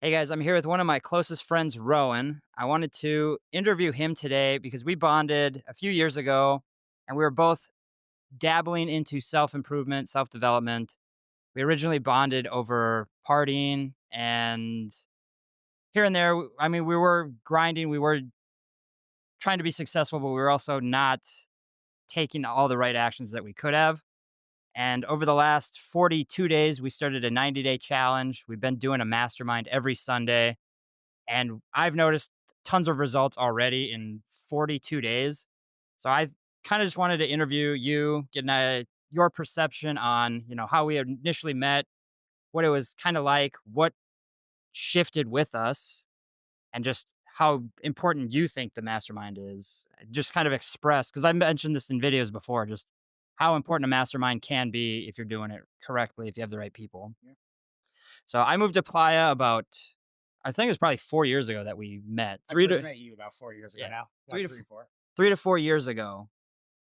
Hey guys, I'm here with one of my closest friends, Rowan. I wanted to interview him today because we bonded a few years ago and we were both dabbling into self improvement, self development. We originally bonded over partying and here and there. We were grinding, we were trying to be successful, but we were also not taking all the right actions that we could have. And over the last 42 days, we started a 90-day challenge. We've been doing a mastermind every Sunday. And I've noticed tons of results already in 42 days. So I kind of just wanted to interview you, get your perception on, how we initially met, what it was kind of like, what shifted with us, and just how important you think the mastermind is. Just kind of express, because I've mentioned this in videos before, just how important a mastermind can be if you're doing it correctly, if you have the right people. Yeah. So I moved to Playa about, I think it was probably 4 years ago that we met. I first met you about 4 years ago Yeah, now, three about to 3, 4. 3 to 4 years ago.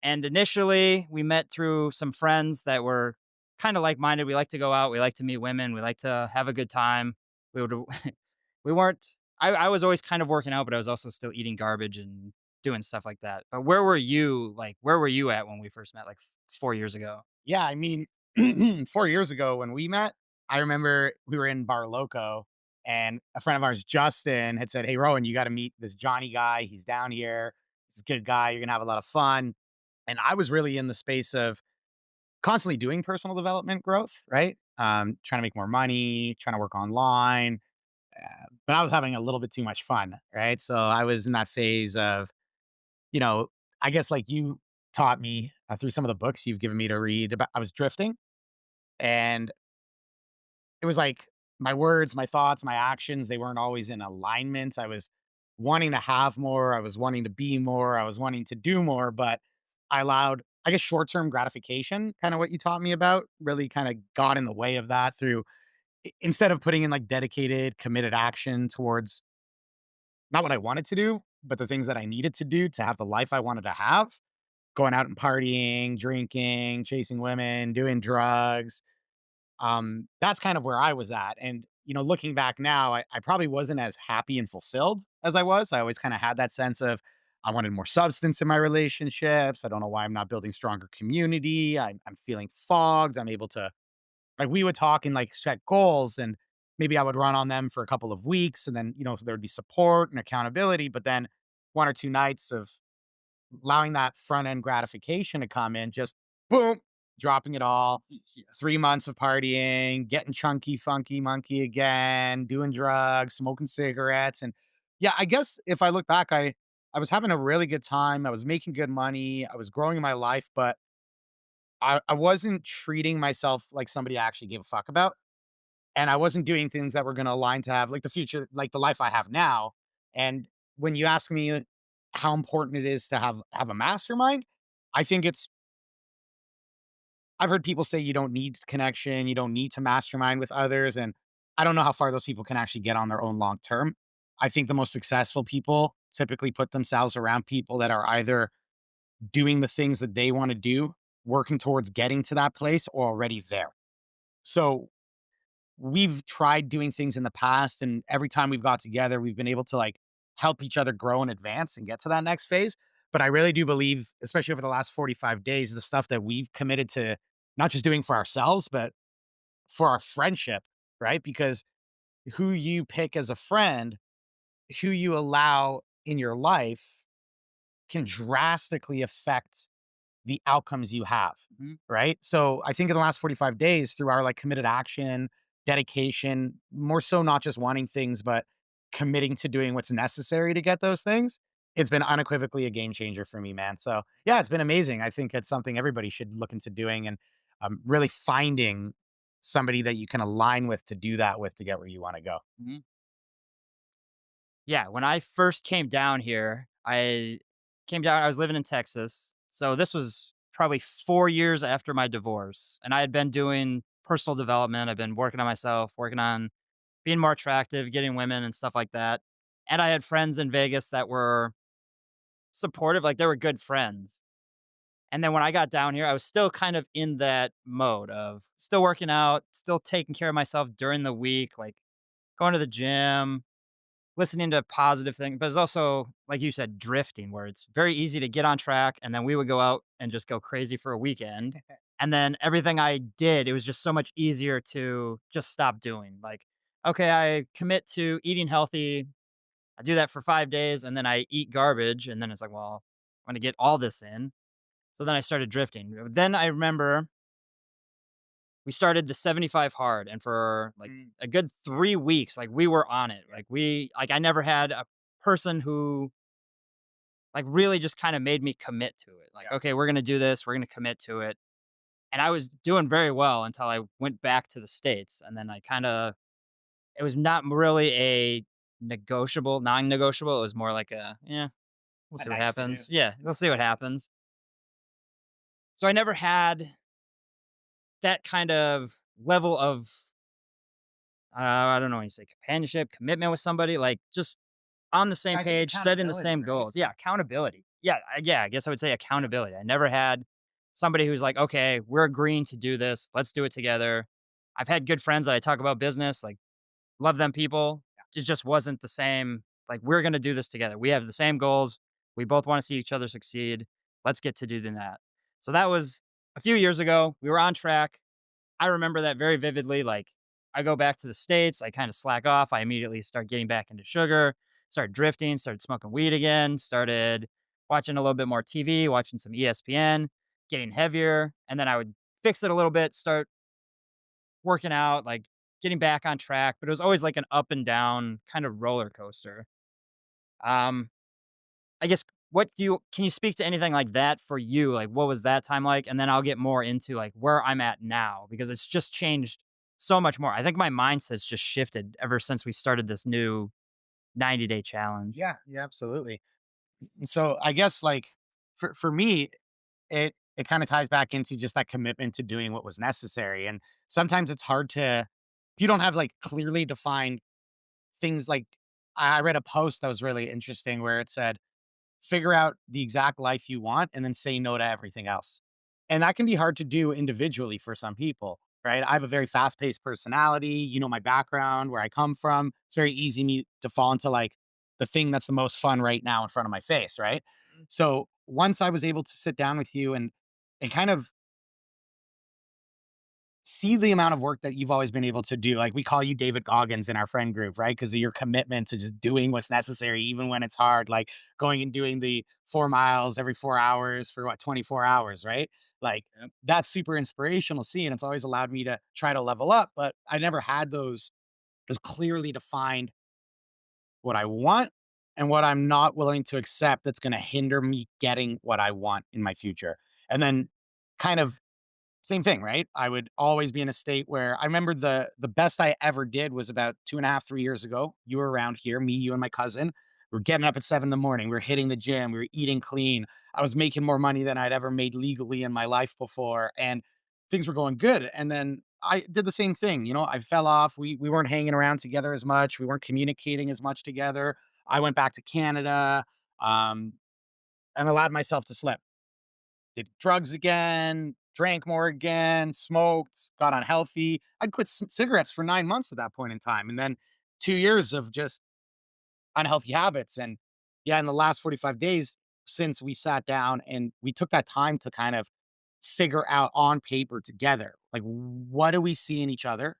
And initially, we met through some friends that were kind of like minded. We like to go out. We like to meet women. We like to have a good time. We would, we weren't. I was always kind of working out, but I was also still eating garbage and doing stuff like that. But where were you? Like, where were you at when we first met? Like 4 years ago. Yeah, 4 years ago when we met, I remember we were in Bar Loco, and a friend of ours, Justin, had said, "Hey, Rowan, you gotta meet this Johnny guy. He's down here. He's a good guy. You're gonna have a lot of fun." And I was really in the space of constantly doing personal development growth, right? Trying to make more money, trying to work online, but I was having a little bit too much fun, right? So I was in that phase of you know, I guess like you taught me through some of the books you've given me to read about, I was drifting and it was like my words, my thoughts, my actions, they weren't always in alignment. I was wanting to have more. I was wanting to be more. I was wanting to do more, but I allowed, I guess, short term gratification, kind of what you taught me about, really kind of got in the way of that through instead of putting in like dedicated, committed action towards not what I wanted to do, but the things that I needed to do to have the life I wanted to have. Going out and partying, drinking, chasing women, doing drugs. That's kind of where I was at. And, looking back now, I probably wasn't as happy and fulfilled as I was. I always kind of had that sense of I wanted more substance in my relationships. I don't know why I'm not building stronger community. I'm feeling fogged. I'm able to, like, we would talk and like set goals, and maybe I would run on them for a couple of weeks. And then, there would be support and accountability. But then one or two nights of allowing that front end gratification to come in, just boom, dropping it all. Yeah. 3 months of partying, getting chunky, funky, monkey again, doing drugs, smoking cigarettes. And yeah, I guess if I look back, I was having a really good time. I was making good money. I was growing my life, but I wasn't treating myself like somebody I actually gave a fuck about. And I wasn't doing things that were going to align to have like the future, like the life I have now. And when you ask me how important it is to have a mastermind, I think it's I've heard people say you don't need connection, you don't need to mastermind with others, and I don't know how far those people can actually get on their own long term. I think the most successful people typically put themselves around people that are either doing the things that they want to do, working towards getting to that place, or already there. So we've tried doing things in the past, and every time we've got together, we've been able to like help each other grow and advance and get to that next phase. But I really do believe, especially over the last 45 days, the stuff that we've committed to not just doing for ourselves, but for our friendship, right? Because who you pick as a friend, who you allow in your life can drastically affect the outcomes you have, Mhm. right? So I think in the last 45 days, through our like committed action, dedication, more so not just wanting things, but committing to doing what's necessary to get those things, it's been unequivocally a game changer for me, man. So yeah, it's been amazing. I think it's something everybody should look into doing and really finding somebody that you can align with to do that with to get where you want to go. Mhm. Yeah, when I first came down here, I was living in Texas. So this was probably 4 years after my divorce, and I had been doing personal development. I've been working on myself, working on being more attractive, getting women and stuff like that. And I had friends in Vegas that were supportive, like they were good friends. And then when I got down here, I was still kind of in that mode of still working out, still taking care of myself during the week, like going to the gym, listening to positive things, but it's also, like you said, drifting, where it's very easy to get on track, and then we would go out and just go crazy for a weekend. And then everything I did, it was just so much easier to just stop doing. Like, okay, I commit to eating healthy. I do that for 5 days, and then I eat garbage, and then it's like, well, I'm gonna get all this in. So then I started drifting. Then I remember we started the 75 hard, and for like Mm, a good 3 weeks, like we were on it. yeah. Like I never had a person who like really just kind of made me commit to it. Like, Yeah. okay, we're gonna do this, we're gonna commit to it. And I was doing very well until I went back to the States. And then I kind of it was not really a non-negotiable. It was more like a, yeah, we'll A see what nice to do. happens. Yeah, we'll see what happens. So I never had that kind of level of I don't know how you say companionship, commitment with somebody, like just on the same I think page, setting the accountability, same right? goals. Yeah, accountability. Yeah, I guess I would say accountability. I never had somebody who's like, "Okay, we're agreeing to do this. Let's do it together." I've had good friends that I talk about business, like love them people. It just wasn't the same. Like, we're gonna do this together. We have the same goals. We both want to see each other succeed. Let's get to doing that. So that was a few years ago. We were on track. I remember that very vividly. Like, I go back to the States, I kind of slack off. I immediately start getting back into sugar, started drifting, started smoking weed again, started watching a little bit more TV, watching some ESPN, getting heavier. And then I would fix it a little bit, start working out, like getting back on track. But it was always like an up and down kind of roller coaster. Um, I guess can you speak to anything like that for you? Like, what was that time like? And then I'll get more into like where I'm at now because it's just changed so much more. I think my mindset's just shifted ever since we started this new 90-day challenge. Yeah, yeah, absolutely. So I guess like for me, it kind of ties back into just that commitment to doing what was necessary. And sometimes it's hard to if you don't have like clearly defined things like I read a post that was really interesting where it said, figure out the exact life you want and then say no to everything else. And that can be hard to do individually for some people, right? I have a very fast paced personality. You know, my background, where I come from. It's very easy me to fall into like the thing that's the most fun right now in front of my face, right? So once I was able to sit down with you and kind of see the amount of work that you've always been able to do. Like we call you David Goggins in our friend group, right? Because of your commitment to just doing what's necessary, even when it's hard, like going and doing the 4 miles every 4 hours for what, 24 hours, right? Like Yep. that's super inspirational to see. And it's always allowed me to try to level up, but I never had those clearly defined what I want and what I'm not willing to accept that's going to hinder me getting what I want in my future. And then kind of same thing, right? I would always be in a state where I remember the best I ever did was about 2.5, 3 years ago. You were around here, me, you, and my cousin. We were getting up at 7 in the morning. We were hitting the gym. We were eating clean. I was making more money than I'd ever made legally in my life before. And things were going good. And then I did the same thing. You know, I fell off. We weren't hanging around together as much. We weren't communicating as much together. I went back to Canada um, and allowed myself to slip. Did drugs again, drank more again, smoked, got unhealthy. I'd quit cigarettes for 9 months at that point in time. And then 2 years of just unhealthy habits. And yeah, in the last 45 days since we sat down and we took that time to kind of figure out on paper together, like what do we see in each other?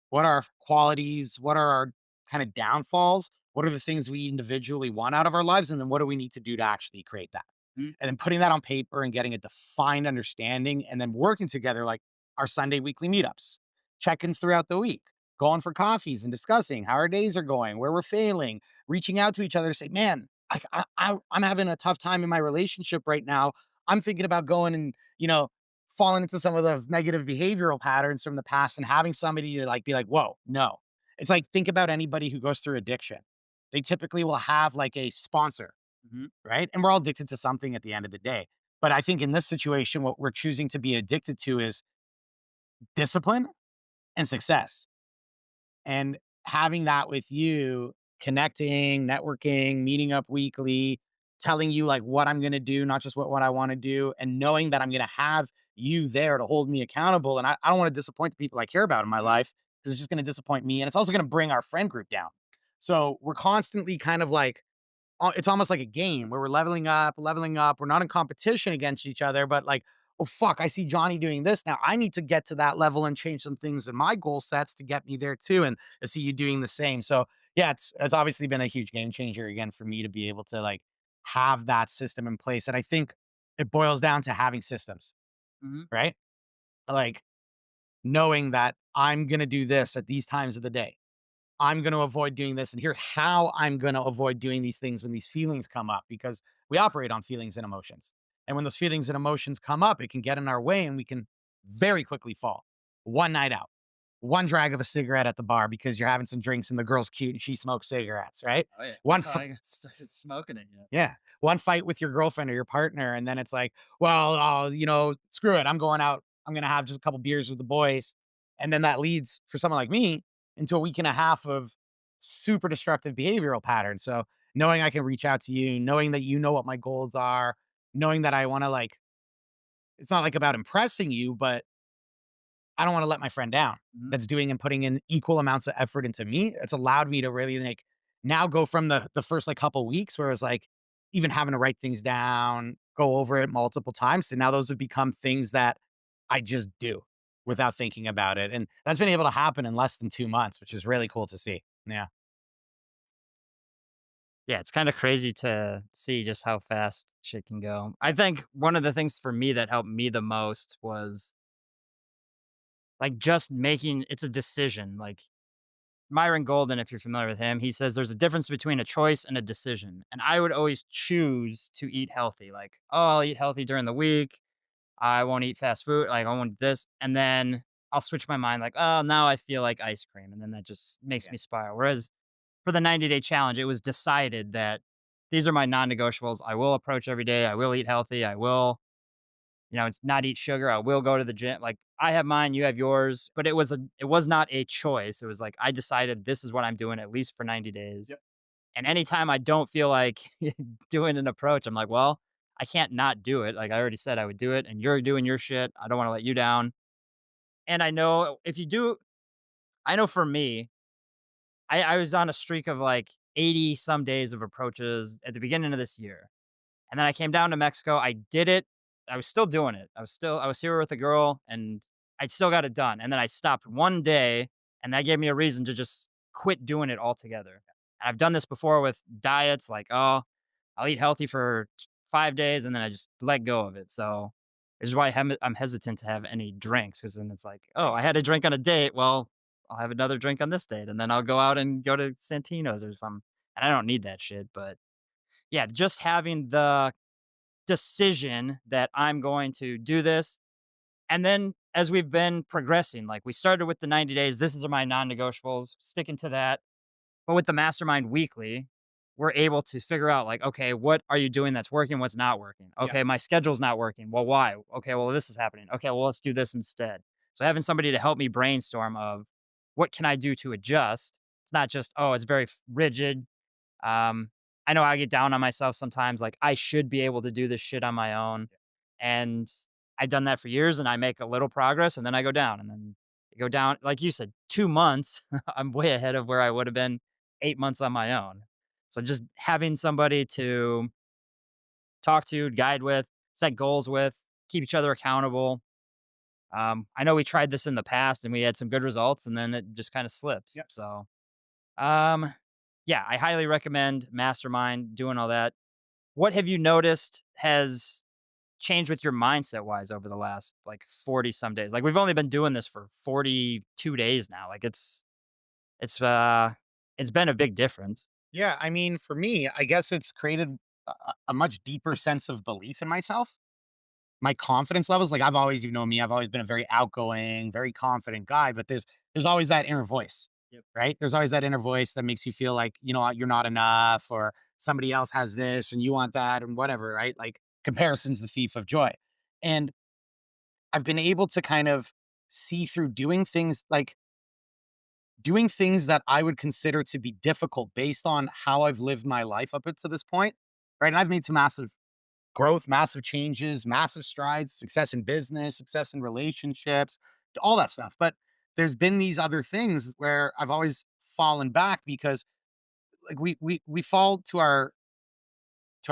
What are our qualities? What are our kind of downfalls? What are the things we individually want out of our lives? And then what do we need to do to actually create that? Mm. And then putting that on paper and getting a defined understanding and then working together like our Sunday weekly meetups, check-ins throughout the week, going for coffees and discussing how our days are going, where we're failing, reaching out to each other to say, man, I'm having a tough time in my relationship right now. I'm thinking about going and, falling into some of those negative behavioral patterns from the past and having somebody to like be like, whoa, no. It's like, think about anybody who goes through addiction. They typically will have like a sponsor, Mhm. right? And we're all addicted to something at the end of the day. But I think in this situation, what we're choosing to be addicted to is discipline and success. And having that with you, connecting, networking, meeting up weekly, telling you like what I'm going to do, not just what I want to do, and knowing that I'm going to have you there to hold me accountable. And I don't want to disappoint the people I care about in my life. because it's just going to disappoint me. And it's also going to bring our friend group down. So we're constantly kind of like, it's almost like a game where we're leveling up, leveling up. We're not in competition against each other, but like, oh fuck, I see Johnny doing this. Now I need to get to that level and change some things in my goal sets to get me there too. And I see you doing the same. So yeah, it's obviously been a huge game changer again for me to be able to like have that system in place. And I think it boils down to having systems, Mhm. right? Like knowing that I'm gonna do this at these times of the day. I'm going to avoid doing this. And here's how I'm going to avoid doing these things when these feelings come up, because we operate on feelings and emotions. And when those feelings and emotions come up, it can get in our way and we can very quickly fall. One night out, one drag of a cigarette at the bar because you're having some drinks and the girl's cute and she smokes cigarettes, right? Oh, yeah. One That's how f- I got started smoking it, yeah. yeah. One fight with your girlfriend or your partner. And then it's like, well, screw it. I'm going out. I'm going to have just a couple beers with the boys. And then that leads for someone like me into a week and a half of super destructive behavioral patterns. So knowing I can reach out to you, knowing that you know what my goals are, knowing that I want to like, it's not like about impressing you, but I don't want to let my friend down Mhm. that's doing and putting in equal amounts of effort into me. It's allowed me to really like now go from the first like couple weeks where it was like even having to write things down, go over it multiple times. So now those have become things that I just do without thinking about it. And that's been able to happen in less than 2 months, which is really cool to see. Yeah. Yeah, it's kinda crazy to see just how fast shit can go. I think one of the things for me that helped me the most was, like, just making it's a decision, like, Myron Golden, if you're familiar with him, he says there's a difference between a choice and a decision, and I would always choose to eat healthy, like, "Oh, I'll eat healthy during the week. I won't eat fast food, like, I won't this," and then I'll switch my mind, like, "Oh, now I feel like ice cream," and then that just makes Yeah. me spiral. Whereas for the 90-day challenge, it was decided that these are my non-negotiables. I will approach every day. I will eat healthy. I will, it's not eat sugar. I will go to the gym. Like I have mine, you have yours, but it was not a choice. It was like I decided this is what I'm doing at least for 90 days. Yep. And anytime I don't feel like doing an approach, I'm like, well, I can't not do it. Like I already said I would do it and you're doing your shit. I don't want to let you down. And I know if you do, I know for me, I was on a streak of like 80 some days of approaches at the beginning of this year. And then I came down to Mexico. I did it. I was still doing it. I was here with a girl and I still got it done. And then I stopped one day and that gave me a reason to just quit doing it altogether. And I've done this before with diets like, oh, I'll eat healthy for 5 days and then I just let go of it. So this is why I'm hesitant to have any drinks because then it's like, oh, Right. I had a drink on a date. Well, I'll have another drink on this date and then I'll go out and go to Santino's or something. And I don't need that shit. But yeah, just having the decision that I'm going to do this. And then as we've been progressing, like we started with the 90 days, this is my non negotiables, sticking to that. But with the mastermind weekly, we're able to figure out like, okay, what are you doing that's working? What's not working? Yeah. Okay, my schedule's not working. Well, why? Okay, well, this is happening. Okay, well, let's do this instead. So having somebody to help me brainstorm of what can I do to adjust? It's not just, oh, it's very rigid. um, I know I get down on myself sometimes, like, I should be able to do this shit on my own, and I've done that for years, and I make a little progress, and then I go down, and then I go down like you said, 2 months, I'm way ahead of where I would have been 8 months on my own. So just having somebody to talk to, guide with, set goals with, keep each other accountable. I know we tried this in the past, and we had some good results, and then it just kinda slips, Yep. so, um yeah, I highly recommend Mastermind, doing all that. What have you noticed has changed with your mindset wise over the last like 40 some days? Like we've only been doing this for 42 days now. Like it's been a big difference. Yeah. I mean, for me, I guess it's created a much deeper sense of belief in myself. My confidence levels, like I've always, you know me, I've always been a very outgoing, very confident guy, but there's always that inner voice, Yep. right? There's always that inner voice that makes you feel like, you're not enough or somebody else has this and you want that and whatever, right? Like comparison's the thief of joy. And I've been able to kind of see through doing things that I would consider to be difficult based on how I've lived my life up to this point, right? And I've made some massive growth, massive changes, massive strides, success in business, success in relationships, all that stuff. But there's been these other things where I've always fallen back because like we fall to our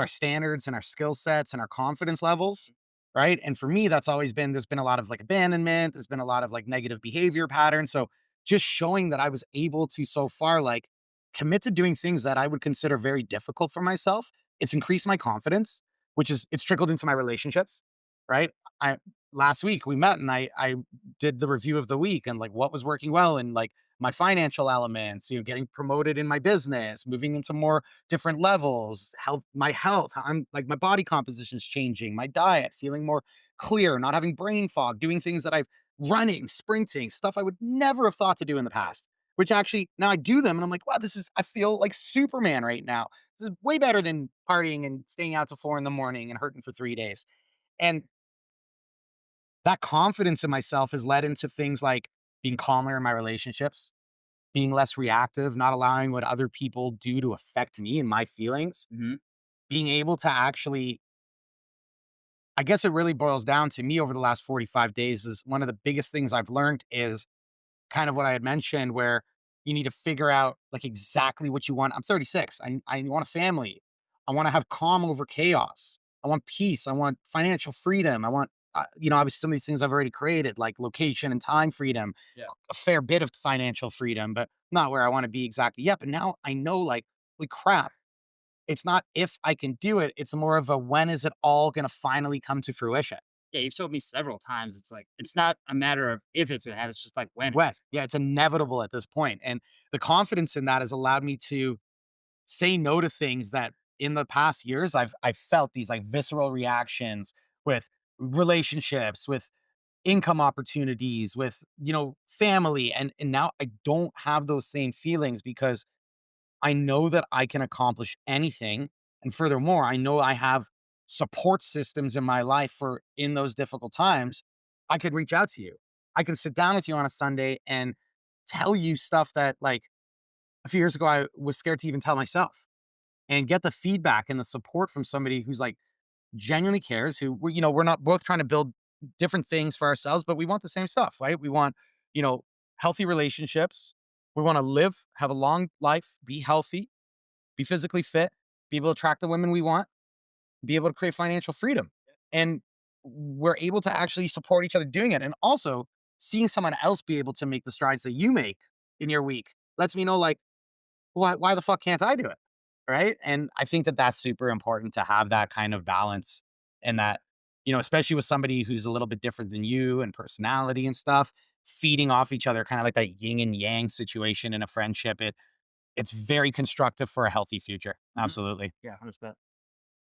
standards and our skill sets and our confidence levels, right? And for me, that's always been there's been a lot of like abandonment, there's been a lot of like negative behavior patterns. So just showing that I was able to so far like commit to doing things that I would consider very difficult for myself, it's increased my confidence, which is it's trickled into my relationships, right? I last week we met and I did the review of the week and like what was working well and like my financial elements, getting promoted in my business, moving into more different levels, health, how I'm like my body composition is changing, my diet, feeling more clear, not having brain fog, doing things that I've running, sprinting, stuff I would never have thought to do in the past, which actually now I do them and I'm like, wow, I feel like Superman right now. This is way better than partying and staying out till 4 in the morning and hurting for 3 days. And that confidence in myself has led into things like being calmer in my relationships, being less reactive, not allowing what other people do to affect me and my feelings, Mhm. being able to actually I guess it really boils down to me over the last 45 days is one of the biggest things I've learned is kind of what I had mentioned where you need to figure out like exactly what you want. I'm 36. I want a family. I want to have calm over chaos. I want peace. I want financial freedom. I want obviously some of these things I've already created, like location and time freedom, Yeah. a fair bit of financial freedom, but not where I want to be exactly yet. But now I know, like, holy crap, it's not if I can do it, it's more of a when is it all gonna finally come to fruition? Yeah, you've told me several times, it's like, it's not a matter of if it's gonna happen, it's just like when at When. this Yeah, point. it's inevitable at this point, and the confidence in that has allowed me to say no to things that in the past years I've felt these, like, visceral reactions with relationships, with income opportunities, with, family, and now I don't have those same feelings because I know that I can accomplish anything. And furthermore, I know I have support systems in my life for in those difficult times. I could reach out to you. I can sit down with you on a Sunday and tell you stuff that like a few years ago I was scared to even tell myself and get the feedback and the support from somebody who's like genuinely cares, who we're not both trying to build different things for ourselves, but we want the same stuff, right? We want, you know, healthy relationships. We want to live, have a long life, be healthy, be physically fit, be able to attract the women we want, be able to create financial freedom. And we're able to actually support each other doing it. And also seeing someone else be able to make the strides that you make in your week lets me know, like, why the fuck can't I do it? Right. And I think that that's super important to have that kind of balance and that, especially with somebody who's a little bit different than you and personality and stuff, feeding off each other, kind of like that yin and yang situation in a friendship. It's very constructive for a healthy future. Mhm. Absolutely. Yeah, 100%.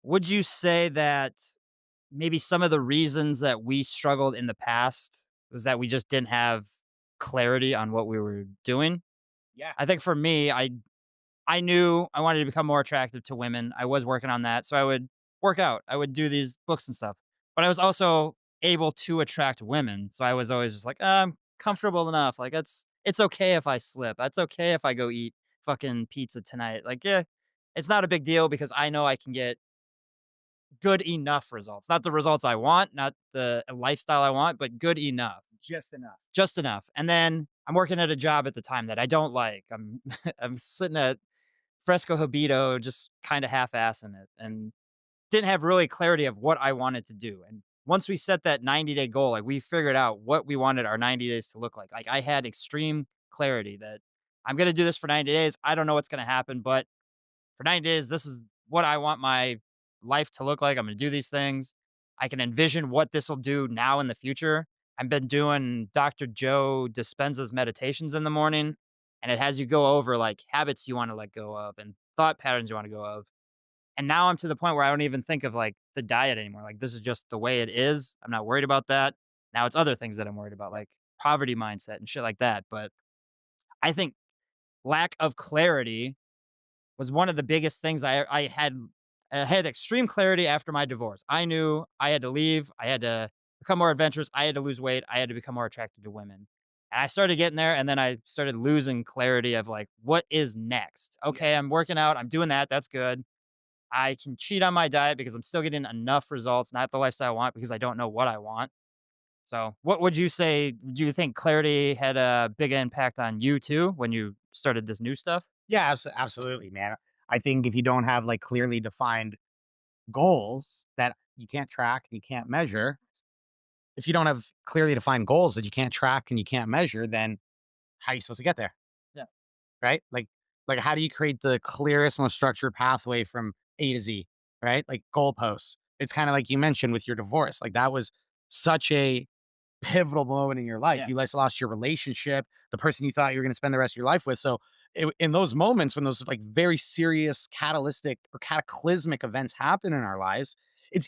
Would you say that maybe some of the reasons that we struggled in the past was that we just didn't have clarity on what we were doing? Yeah. I think for me, I knew I wanted to become more attractive to women. I was working on that, so I would work out. I would do these books and stuff. But I was also able to attract women, so I was always just like, I'm comfortable enough. Like it's okay if I slip. It's okay if I go eat fucking pizza tonight. Like, yeah, it's not a big deal because I know I can get good enough results. Not the results I want, not the lifestyle I want, but good enough. Just enough. Just enough. And then I'm working at a job at the time that I don't like. I'm I'm sitting at Fresco Habito, just kind of half-assing it and didn't have really clarity of what I wanted to do. And once we set that 90-day goal, like we figured out what we wanted our 90 days to look like. Like I had extreme clarity that I'm going to do this for 90 days. I don't know what's going to happen, but for 90 days, this is what I want my life to look like. I'm going to do these things. I can envision what this will do now in the future. I've been doing Dr. Joe Dispenza's meditations in the morning, and it has you go over like habits you want to let go of and thought patterns you want to go of. And now I'm to the point where I don't even think of like the diet anymore. Like this is just the way it is. I'm not worried about that. Now it's other things that I'm worried about, like poverty mindset and shit like that. But I think lack of clarity was one of the biggest things I had. I had extreme clarity after my divorce. I knew I had to leave. I had to become more adventurous. I had to lose weight. I had to become more attracted to women. And I started getting there, and then I started losing clarity of like, what is next? Yeah. Okay, I'm working out. I'm doing that. That's good. I can cheat on my diet because I'm still getting enough results, not the lifestyle I want because I don't know what I want. So, what would you say? Do you think clarity had a big impact on you too when you started this new stuff? Yeah, absolutely, man. I think if you don't have like clearly defined goals that you can't track and you can't measure, if you don't have clearly defined goals that you can't track and you can't measure, then how are you supposed to get there? Yeah. Right? Like how do you create the clearest, most structured pathway from A to Z? Right? Like goalposts. It's kind of like you mentioned with your divorce. Like that was such a pivotal moment in your life. Yeah. You guys lost your relationship, the person you thought you were going to spend the rest of your life with. So, in those moments when those like very serious catalytic or cataclysmic events happen in our lives, it's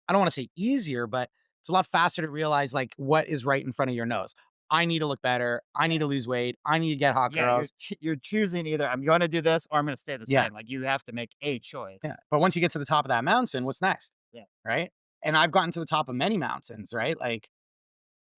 I don't want to say easier, but it's a lot faster to realize like what is right in front of your nose. I need to look better. I need Yeah. to lose weight. I need to get hot Yeah, you're girls. you're choosing either I'm going to do this or I'm going to stay the Yeah, same. Like you have to make a yeah. choice. But once you get to the top of that mountain, what's next? Yeah. Right. And I've gotten to the top of many mountains, right? Like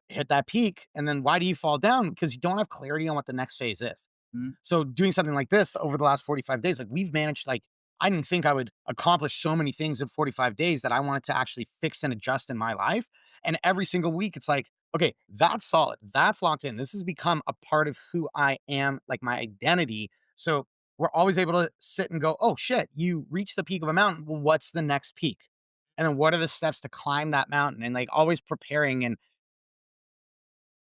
hit that peak. And then why do you fall down? Because you don't have clarity on what the next phase is. Mhm. So doing something like this over the last 45 days, like we've managed, like, I didn't think I would accomplish so many things in 45 days that I wanted to actually fix and adjust in my life. And every single week, it's like, okay, that's solid. That's locked in. This has become a part of who I am, like my identity. So we're always able to sit and go, oh shit, you reached the peak of a mountain. Well, what's the next peak? And then what are the steps to climb that mountain? And like always preparing and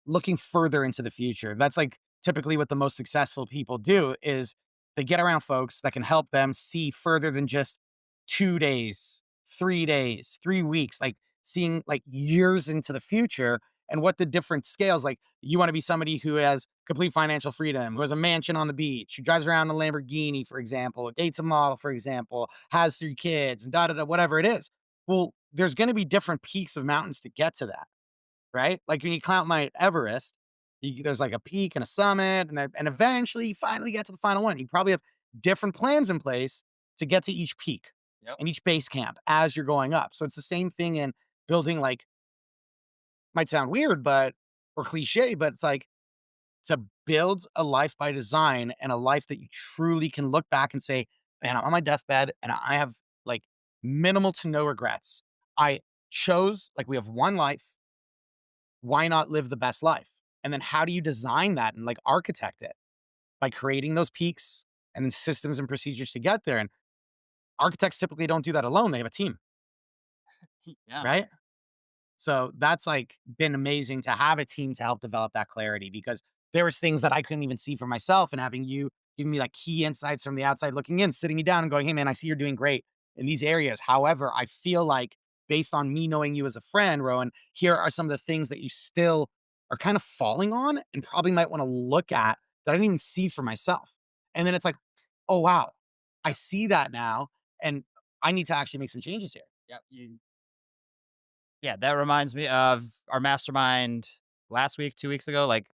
looking further into the future. That's like typically what the most successful people do is they get around folks that can help them see further than just 2 days, 3 days, 3 weeks, like seeing like years into the future and what the different scales like you want to be somebody who has complete financial freedom, who has a mansion on the beach, who drives around in a Lamborghini, for example, or dates a model, for example, has 3 kids and da da da whatever it is. Well, there's going to be different peaks of mountains to get to that, right? Like when you climb Mount Everest, there's like a peak and a summit, and eventually you finally get to the final one. You probably have different plans in place to get to each peak Yep. and each base camp as you're going up. So it's the same thing in building, like, might sound weird, but or cliche, but it's like to build a life by design and a life that you truly can look back and say, man, I'm on my deathbed and I have like minimal to no regrets. I chose, like, we have one life, why not live the best life? And then how do you design that and like architect it? By creating those peaks and then systems and procedures to get there. And architects typically don't do that alone. They have a team, Yeah. right? So that's like been amazing to have a team to help develop that clarity because there was things that I couldn't even see for myself and having you give me like key insights from the outside looking in, sitting me down and going, hey man, I see you're doing great in these areas. However, I feel like based on me knowing you as a friend, Rowan, here are some of the things that you still are kind of falling on and probably might want to look at that I didn't even see for myself. And then it's like, oh wow, I see that now and I need to actually make some changes here. Yep. Yeah, that reminds me of our mastermind last week, 2 weeks ago. Like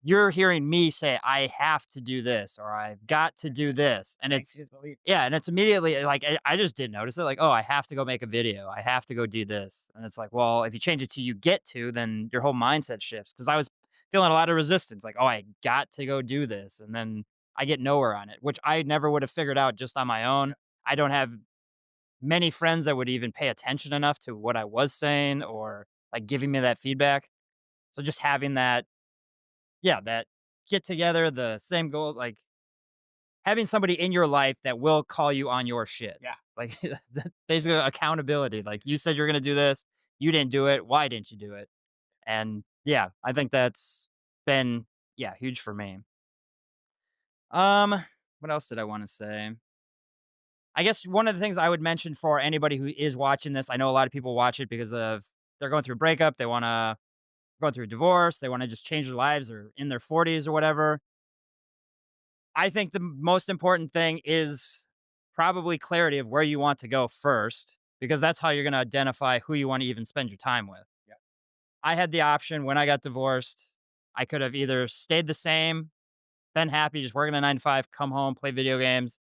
you're hearing me say, I have to do this or I've got to do this. And it's, Anxious belief. yeah. And it's immediately like, I just did notice it. Like, oh, I have to go make a video. I have to go do this. And it's like, well, if you change it to you get to, then your whole mindset shifts. Cause I was feeling a lot of resistance. Like, oh, I got to go do this. And then I get nowhere on it, which I never would have figured out just on my own. I don't have many friends that would even pay attention enough to what I was saying or like giving me that feedback. So just having that, yeah, that get together, the same goal, like having somebody in your life that will call you on your shit. Yeah. Like basically accountability. Like you said you're gonna do this, you didn't do it. Why didn't you do it? And yeah, I think that's been yeah, huge for me. Um, what else did I want to say? I guess one of the things I would mention for anybody who is watching this, I know a lot of people watch it because of they're going through a breakup, they wanna go through a divorce, they wanna just change their lives or in their 40s or whatever. I think the most important thing is probably clarity of where you want to go first, because that's how you're going to identify who you want to even spend your time with. Yeah. I had the option when I got divorced. I could have either stayed the same, been happy, just working a 9 to 5, come home, play video games.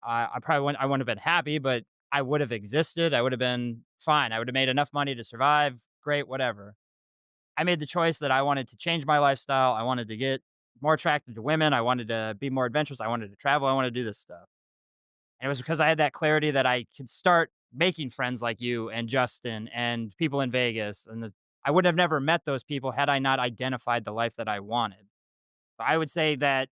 I wouldn't have been happy, but I would have existed. I would have been fine. I would have made enough money to survive. Great, whatever. I made the choice that I wanted to change my lifestyle. I wanted to get more attracted to women. I wanted to be more adventurous. I wanted to travel. I wanted to do this stuff. And it was because I had that clarity that I could start making friends like you and Justin and people in Vegas and I would have never met those people had I not identified the life that I wanted. So I would say that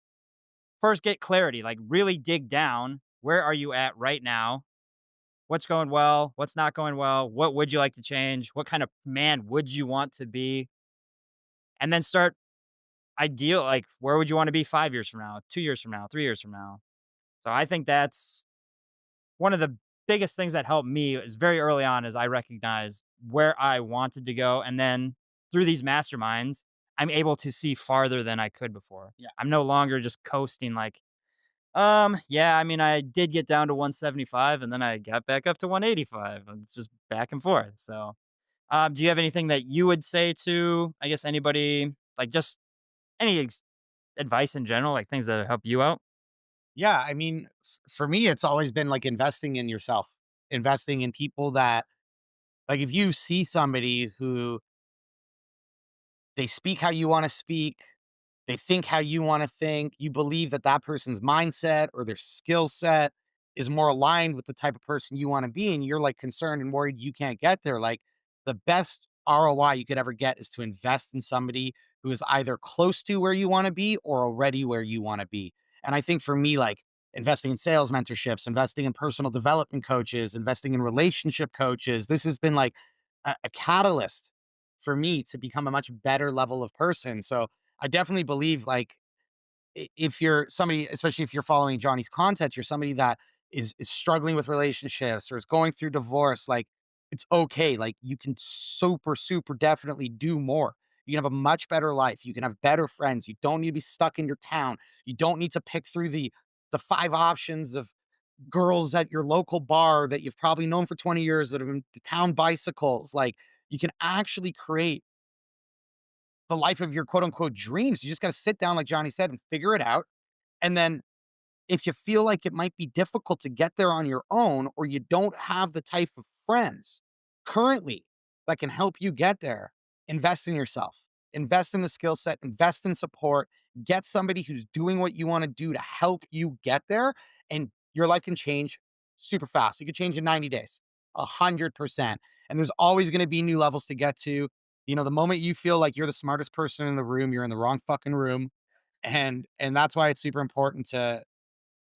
first get clarity, like really dig down. Where are you at right now? What's going well? What's not going well? What would you like to change? What kind of man would you want to be? And then start ideal, like where would you want to be 5 years from now, 2 years from now, 3 years from now? So I think that's one of the biggest things that helped me is very early on is I recognized where I wanted to go. And then through these masterminds, I'm able to see farther than I could before. Yeah. I'm no longer just coasting like, yeah, I mean, I did get down to 175 and then I got back up to 185. And it's just back and forth. So, do you have anything that you would say to, I guess, anybody, like just any advice in general, like things that help you out? Yeah, I mean, for me, it's always been like investing in yourself, investing in people that, like, if you see somebody who they speak how you want to speak, they think how you want to think, you believe that that person's mindset or their skill set is more aligned with the type of person you want to be, and you're like concerned and worried you can't get there. Like, the best ROI you could ever get is to invest in somebody who is either close to where you want to be or already where you want to be. And I think for me, like, investing in sales mentorships, investing in personal development coaches, investing in relationship coaches, this has been like a catalyst for me to become a much better level of person. So I definitely believe, like, if you're somebody, especially if you're following Johnny's content, you're somebody that is struggling with relationships or is going through divorce, like, it's okay. Like, you can super definitely do more. You can have a much better life. You can have better friends. You don't need to be stuck in your town. You don't need to pick through the five options of girls at your local bar that you've probably known for 20 years that have been the town bicycles. Like, you can actually create the life of your quote unquote dreams. You just got to sit down, like Johnny said, and figure it out. And then if you feel like it might be difficult to get there on your own, or you don't have the type of friends currently that can help you get there, invest in yourself, invest in the skill set, invest in support, get somebody who's doing what you want to do to help you get there. And your life can change super fast. You could change in 90 days, 100%. And there's always going to be new levels to get to. You know, the moment you feel like you're the smartest person in the room, you're in the wrong fucking room. And that's why it's super important to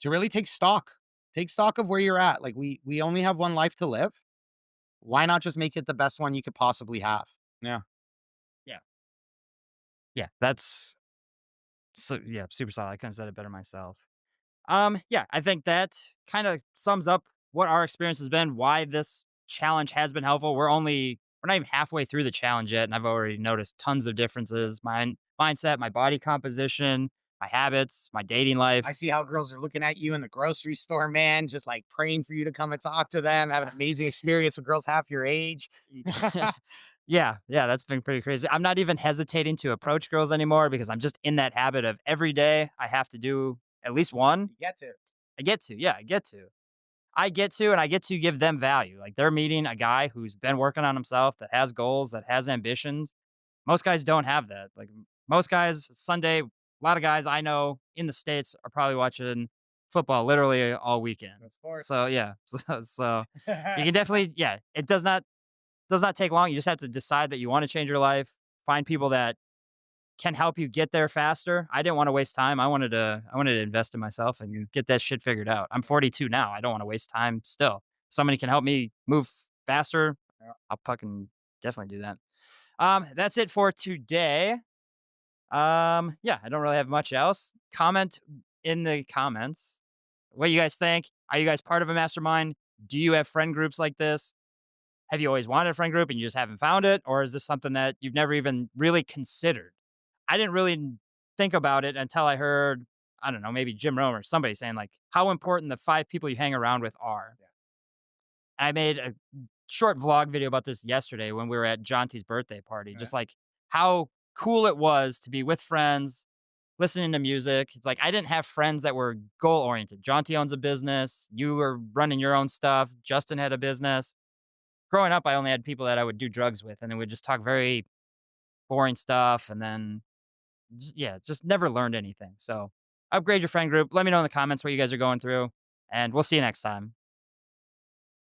really take stock. Take stock of where you're at. Like, we only have one life to live. Why not just make it the best one you could possibly have? Yeah. Yeah. Yeah. That's so, yeah, super solid. I couldn't have said it better myself. Yeah, I think that kind of sums up what our experience has been, why this challenge has been helpful. We're not even halfway through the challenge yet, and I've already noticed tons of differences. My mindset, my body composition, my habits, my dating I life. see how girls are looking at you in the grocery store, man, just like praying for you to come and talk to them, have an amazing experience with girls half your age. Yeah, yeah, that's been pretty crazy. I'm not even hesitating to approach girls anymore because I'm just in that habit of every day I have to do at least one. You get to. I get to, yeah, I get to. And I get to give them value. Like they're meeting a guy who's been working on himself, that has goals, that has ambitions. Most guys don't have that. Like most guys, Sunday, a lot of guys I know in the States are probably watching football literally all weekend. Of course. So yeah. So you can definitely, yeah, it does not take long. You just have to decide that you want to change your life, find people that can help you get there faster. I didn't want to waste time. I wanted to invest in myself and get that shit figured out. I'm 42 now. I don't want to waste time still. Somebody can help me move faster. I'll fucking definitely do that. That's it for today. Yeah, I don't really have much else. Comment in the comments what you guys think. Are you guys part of a mastermind? Do you have friend groups like this? Have you always wanted a friend group and you just haven't found it? Or is this something that you've never even really considered? I didn't really think about it until I heard, I don't know, maybe Jim Rome or somebody saying like how important the 5 people you hang around with are. Yeah. I made a short vlog video about this yesterday when we were at Jonty's birthday party, Yeah. just like how cool it was to be with friends, listening to music. It's like I didn't have friends that were goal oriented. Jonty owns a business. You were running your own stuff. Justin had a business. Growing up, I only had people that I would do drugs with, and then we'd just talk very boring stuff, and then yeah, just never learned anything. So upgrade your friend group. Let me know in the comments what you guys are going through, and we'll see you next time.